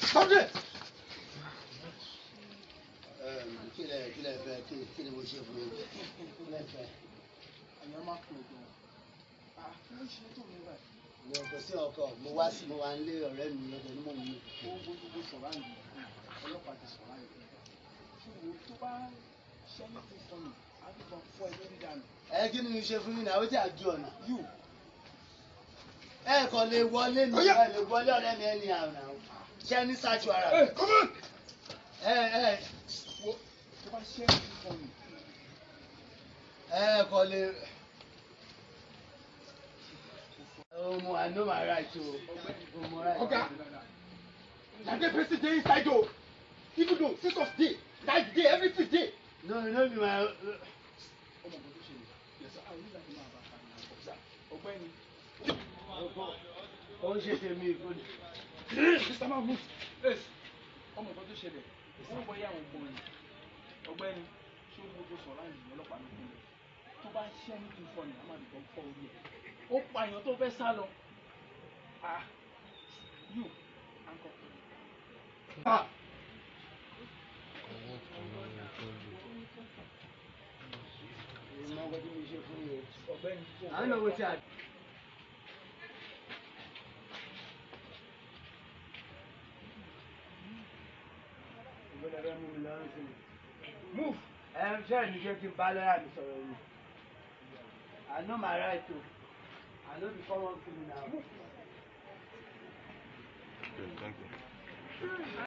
Stop it! Kí lẹ fẹ́ kí ni mo ṣe fún yín? Kí lẹ fẹ́? Àyàn máa pè gan. Kí ló ṣe tó mi báyìí? Mo kò sí ọkọ, mo wá ń lé ọ̀rẹ́ mi lọ́dọ̀ ní mò ń mú. Ó gbójúgbó sọ̀rọ̀ àyè. Ọlọ́pàá ti sọ̀rọ̀ àyè. Ṣùgbọ́n tó bá ṣẹ́yìn tó fọ́ mi, á fi kan fọ́ ẹ lórí dànù. Kí ni mo ṣe fún yín náà? Ó ti àjù ọ̀nà. You. Kàn lè wọlé ní ìgbà lè wọlé ọ̀rẹ́ mi ẹni àrùn àwọn. Ṣé ní ṣáàtú ara? Come on! Wo tó bá ṣẹ́yìn tó fọ́ mi. Kàn lè. I know my right to. Oga, na the person dey inside o. Even though 6 of day, night day, everything dey. No, be my. Ọmọ kan tó ṣẹlẹ̀. Yes, sir. Àwọn onígbà tó máa bá a kan ní ọ̀sán. Ọgbẹ́ni. Ó ń ṣe tèmi ìkọ́ni. Mr. Mahmood. Ọmọ kan tó ṣẹlẹ̀. Wọ́n bọ́ yàwó gbọ́n ni. Ọgbẹ́ni. Ṣé o gbogbo sọ̀rọ̀ àyè ọlọ́pàá ló kún lẹ̀? Tó bá ṣẹ́ ní kí n fọ ni, a máa nìkan fọ́ orí ẹ̀. Ó pààyàn tó fẹ́ sá lọ. You, uncle. I know what you Move. I'm trying to get you balance. I know my right to. I know the common thing now. Good, thank you.